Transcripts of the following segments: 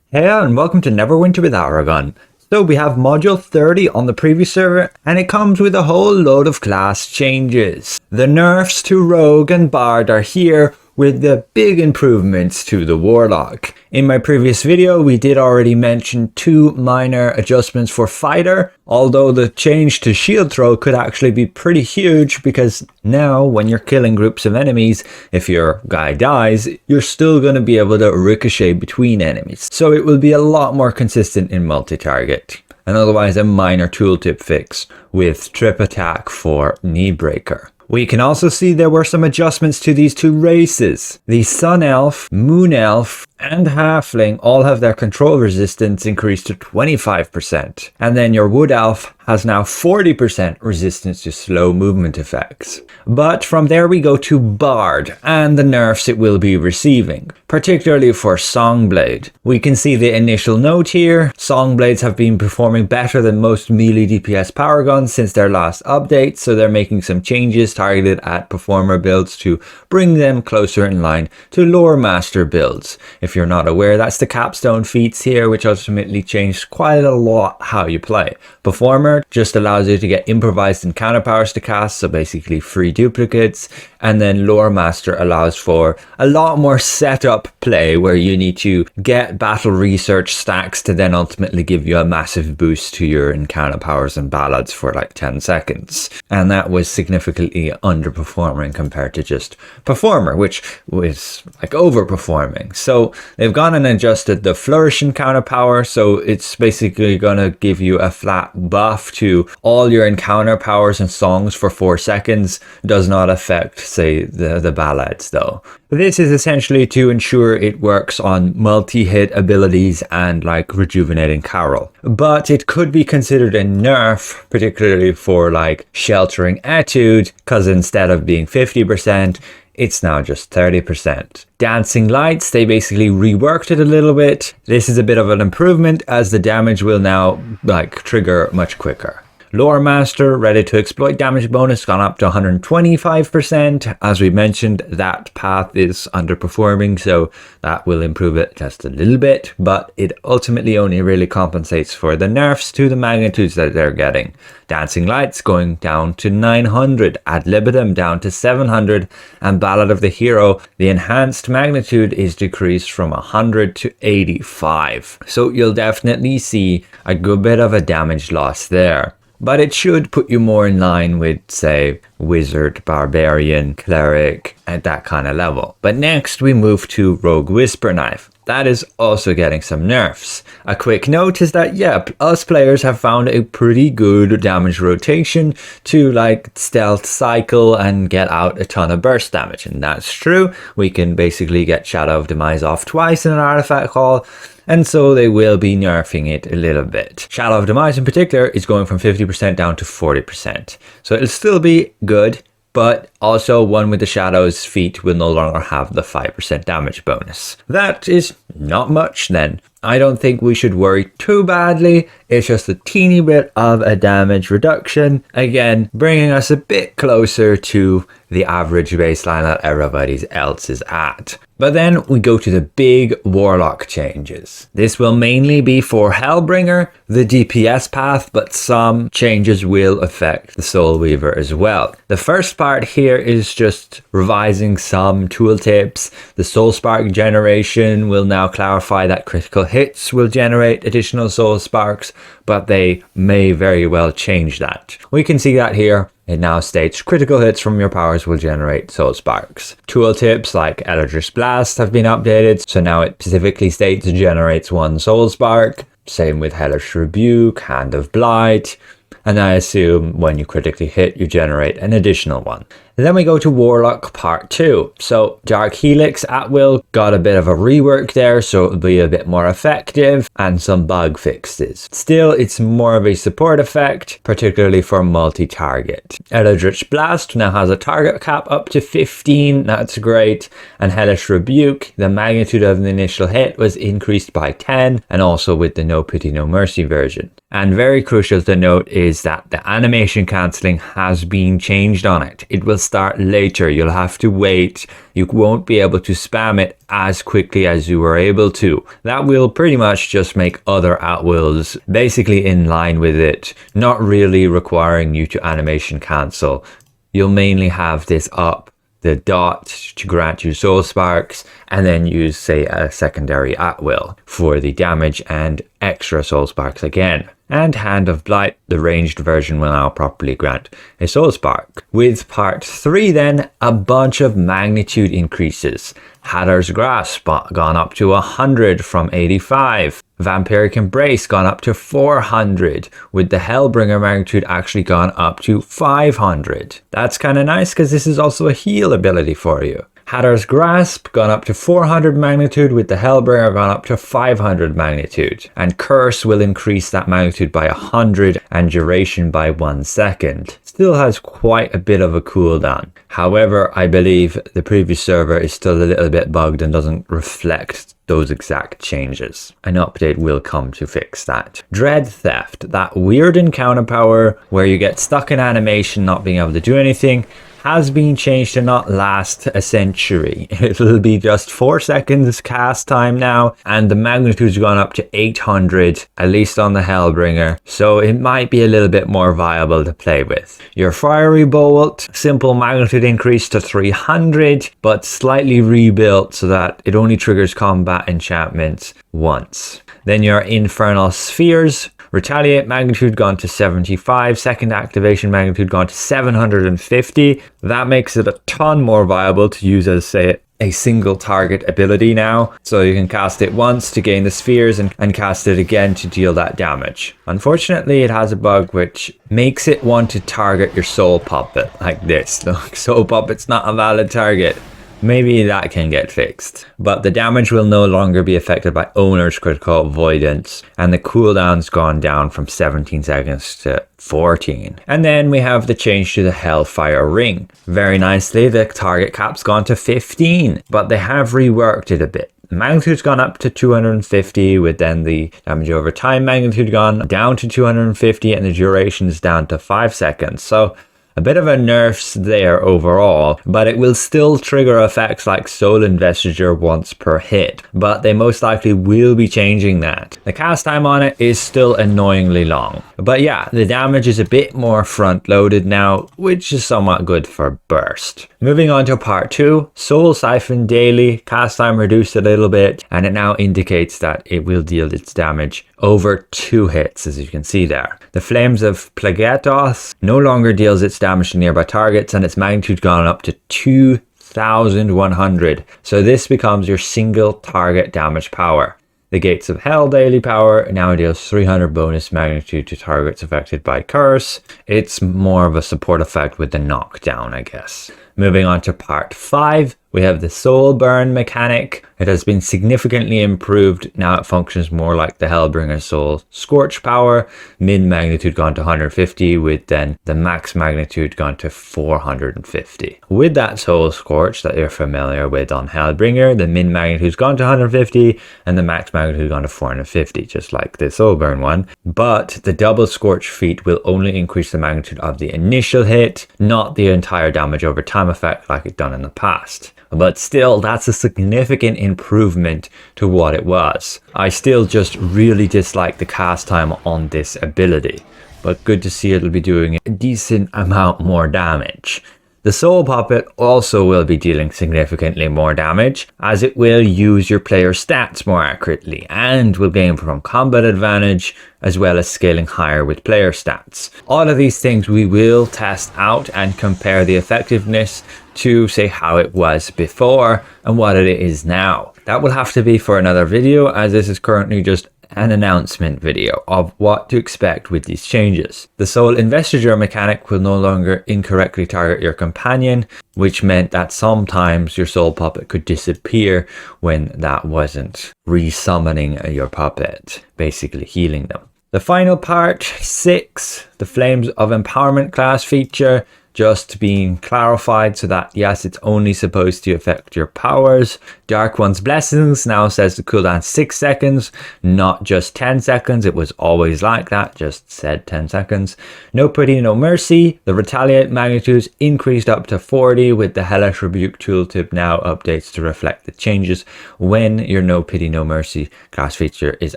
Hey and welcome to Neverwinter with Aragon. So we have module 30 on the previous server and it comes with a whole load of class changes. The nerfs to Rogue and Bard are here with the big improvements to the Warlock. In my previous video we did already mention two minor adjustments for Fighter, although the change to shield throw could actually be pretty huge because now when you're killing groups of enemies, if your guy dies, you're still going to be able to ricochet between enemies. So it will be a lot more consistent in multi-target. And otherwise a minor tooltip fix with trip attack for knee breaker. We can also see there were some adjustments to these two races. The Sun Elf, Moon Elf, and Halfling all have their control resistance increased to 25%. And then your Wood Elf has now 40% resistance to slow movement effects. But from there we go to Bard and the nerfs it will be receiving, particularly for Songblade. We can see the initial note here. Songblades have been performing better than most melee DPS power guns since their last update, so they're making some changes targeted at performer builds to bring them closer in line to lore master builds. If you're not aware, that's the capstone feats here, which ultimately changed quite a lot how you play. Performer just allows you to get improvised encounter powers to cast, so basically free duplicates, and then lore master allows for a lot more setup play where you need to get battle research stacks to then ultimately give you a massive boost to your encounter powers and ballads for like 10 seconds. And that was significantly underperforming compared to just performer, which was like overperforming. So they've gone and adjusted the flourish encounter power, so it's basically gonna give you a flat buff to all your encounter powers and songs for 4 seconds. Does not affect, say, the ballads though. This is essentially to ensure it works on multi-hit abilities and like rejuvenating Carol. But it could be considered a nerf, particularly for like sheltering Etude, because instead of being 50%, it's now just 30%. Dancing Lights, they basically reworked it a little bit. This is a bit of an improvement as the damage will now like trigger much quicker. Lore Master, ready to exploit damage bonus, gone up to 125%. As we mentioned, that path is underperforming, so that will improve it just a little bit, but it ultimately only really compensates for the nerfs to the magnitudes that they're getting. Dancing Lights going down to 900, Ad Libitum down to 700, and Ballad of the Hero, the enhanced magnitude is decreased from 100 to 85. So you'll definitely see a good bit of a damage loss there. But it should put you more in line with, say, Wizard, Barbarian, Cleric, at that kind of level. But next we move to Rogue Whisper Knife. That is also getting some nerfs. A quick note is that, yeah, us players have found a pretty good damage rotation to like stealth cycle and get out a ton of burst damage. And that's true. We can basically get Shadow of Demise off twice in an artifact haul. And so they will be nerfing it a little bit. Shadow of Demise in particular is going from 50% down to 40%. So it'll still be good, but also one with the Shadow's feat will no longer have the 5% damage bonus. That is not much then. I don't think we should worry too badly. It's just a teeny bit of a damage reduction. Again, bringing us a bit closer to the average baseline that everybody else is at. But then we go to the big Warlock changes. This will mainly be for Hellbringer, the DPS path, but some changes will affect the Soul Weaver as well. The first part here is just revising some tooltips. The Soul Spark generation will now clarify that critical hits will generate additional Soul Sparks, but they may very well change that. We can see that here. It now states critical hits from your powers will generate Soul Sparks. Tooltips like Eldritch Blast have been updated, so now it specifically states it generates 1 Soul Spark. Same with Hellish Rebuke, Hand of Blight, and I assume when you critically hit, you generate an additional one. And then we go to Warlock Part 2. So Dark Helix at will got a bit of a rework there, so it'll be a bit more effective, and some bug fixes. Still, it's more of a support effect, particularly for multi-target. Eldritch Blast now has a target cap up to 15, that's great, and Hellish Rebuke, the magnitude of the initial hit was increased by 10, and also with the No Pity No Mercy version. And very crucial to note is that the animation cancelling has been changed on it. It will start later. You'll have to wait. You won't be able to spam it as quickly as you were able to. That will pretty much just make other at-wills basically in line with it, not really requiring you to animation cancel. You'll mainly have this up, the dot to grant you soul sparks, and then use, say, a secondary at-will for the damage and extra soul sparks again. And Hand of Blight, the ranged version, will now properly grant a soul spark. With part 3 then, a bunch of magnitude increases. Haddar's Grasp gone up to 100 from 85. Vampiric Embrace gone up to 400, with the Hellbringer magnitude actually gone up to 500. That's kind of nice because this is also a heal ability for you. Haddar's Grasp gone up to 400 magnitude, with the Hellbringer gone up to 500 magnitude. And Curse will increase that magnitude by 100 and duration by 1 second. Still has quite a bit of a cooldown. However, I believe the previous server is still a little bit bugged and doesn't reflect those exact changes. An update will come to fix that. Dread Theft, that weird encounter power where you get stuck in animation not being able to do anything, has been changed to not last a century. It'll be just 4 seconds cast time now, and the magnitude's gone up to 800, at least on the Hellbringer, so it might be a little bit more viable to play with. Your Fiery Bolt, simple magnitude increase to 300, but slightly rebuilt so that it only triggers combat enchantments once. Then your Infernal Spheres, Retaliate magnitude gone to 75, second activation magnitude gone to 750. That makes it a ton more viable to use as, say, a single target ability now. So you can cast it once to gain the spheres and cast it again to deal that damage. Unfortunately, it has a bug which makes it want to target your Soul Puppet like this. Look, Soul Puppet's not a valid target. Maybe that can get fixed. But the damage will no longer be affected by Owner's Critical Avoidance, and the cooldown's gone down from 17 seconds to 14. And then we have the change to the Hellfire Ring. Very nicely, the target cap's gone to 15, but they have reworked it a bit. The magnitude's gone up to 250, with then the damage over time magnitude gone down to 250, and the duration's down to 5 seconds. So a bit of a nerfs there overall, but it will still trigger effects like Soul Investiture once per hit, but they most likely will be changing that. The cast time on it is still annoyingly long, but yeah, the damage is a bit more front loaded now, which is somewhat good for burst. Moving on to part 2, Soul Siphon Daily, cast time reduced a little bit, and it now indicates that it will deal its damage over 2 hits, as you can see there. The Flames of Plaguetos no longer deals its damage to nearby targets, and its magnitude gone up to 2100. So this becomes your single target damage power. The Gates of Hell daily power now deals 300 bonus magnitude to targets affected by Curse. It's more of a support effect with the knockdown, I guess. Moving on to part 5, we have the Soul Burn mechanic. It has been significantly improved. Now it functions more like the Hellbringer Soul Scorch power. Min magnitude gone to 150, with then the max magnitude gone to 450. With that Soul Scorch that you're familiar with on Hellbringer, the min magnitude's gone to 150 and the max magnitude gone to 450, just like the Soul Burn one. But the double Scorch feat will only increase the magnitude of the initial hit, not the entire damage over time effect like it done in the past. But still, that's a significant improvement to what it was. I still just really dislike the cast time on this ability, but good to see it'll be doing a decent amount more damage. The Soul Puppet also will be dealing significantly more damage, as it will use your player stats more accurately and will gain from combat advantage, as well as scaling higher with player stats. All of these things we will test out and compare the effectiveness to, say, how it was before and what it is now. That will have to be for another video, as this is currently just an announcement video of what to expect with these changes. The Soul Investiture mechanic will no longer incorrectly target your companion, which meant that sometimes your Soul Puppet could disappear when that wasn't resummoning your puppet, basically healing them. The final part, 6, the Flames of Empowerment class feature, just being clarified so that yes, it's only supposed to affect your powers. Dark One's Blessings now says the cooldown 6 seconds, not just 10 seconds. It was always like that, just said 10 seconds. No Pity, No Mercy. The Retaliate magnitudes increased up to 40 with the Hellish Rebuke tooltip now updates to reflect the changes when your No Pity, No Mercy class feature is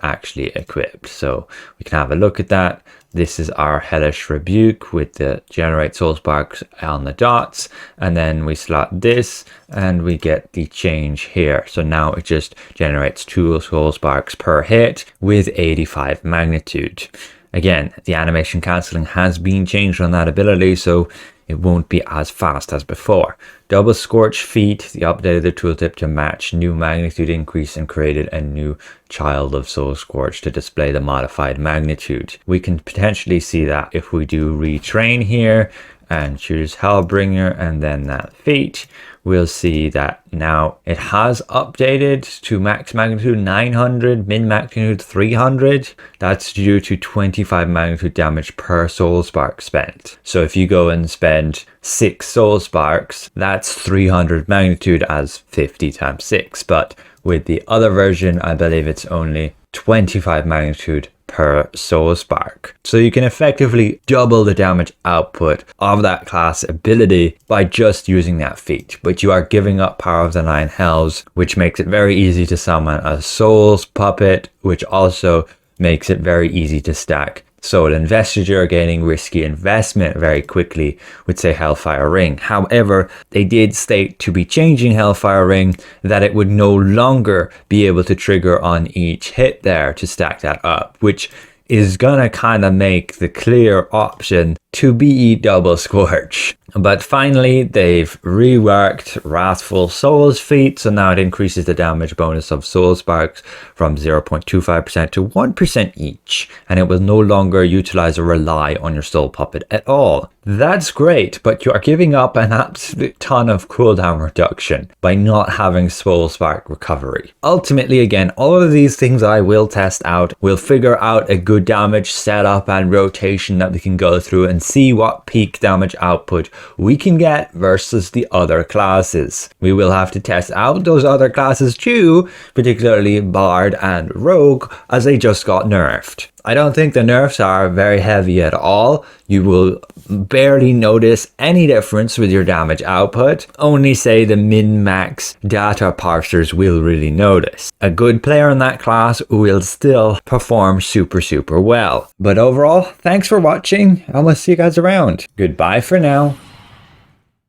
actually equipped. So we can have a look at that. This is our Hellish Rebuke with the generate soul sparks on the dots, and then we slot this and we get the change here. So now it just generates 2 soul sparks per hit with 85 magnitude. Again, the animation cancelling has been changed on that ability, so it won't be as fast as before. Double Scorch Feet, the updated the tooltip to match new magnitude increase and created a new child of Soul Scorch to display the modified magnitude. We can potentially see that if we do retrain here and choose Hellbringer and then that feat, we'll see that now it has updated to max magnitude 900, min magnitude 300. That's due to 25 magnitude damage per soul spark spent. So if you go and spend 6 soul sparks, that's 300 magnitude as 50 times 6. But with the other version, I believe it's only 25 magnitude per soul spark. So you can effectively double the damage output of that class ability by just using that feat, but you are giving up Power of the 9 Hells, which makes it very easy to summon a Souls Puppet, which also makes it very easy to stack Soul Investiture, gaining risky investment very quickly with, say, Hellfire Ring. However, they did state to be changing Hellfire Ring that it would no longer be able to trigger on each hit there to stack that up, which is gonna kind of make the clear option to be Double Scorch. But finally, they've reworked Wrathful Souls feat, so now it increases the damage bonus of Soul Sparks from 0.25% to 1% each, and it will no longer utilize or rely on your Soul Puppet at all. That's great, but you are giving up an absolute ton of cooldown reduction by not having Soul Spark recovery. Ultimately, again, all of these things I will test out. We'll figure out a good damage setup and rotation that we can go through and see what peak damage output we can get versus the other classes. We will have to test out those other classes too, particularly Bard and Rogue, as they just got nerfed. I don't think the nerfs are very heavy at all. You will barely notice any difference with your damage output. Only say the min-max data parsers will really notice. A good player in that class will still perform super well. But overall, thanks for watching, and we'll see you guys around. Goodbye for now.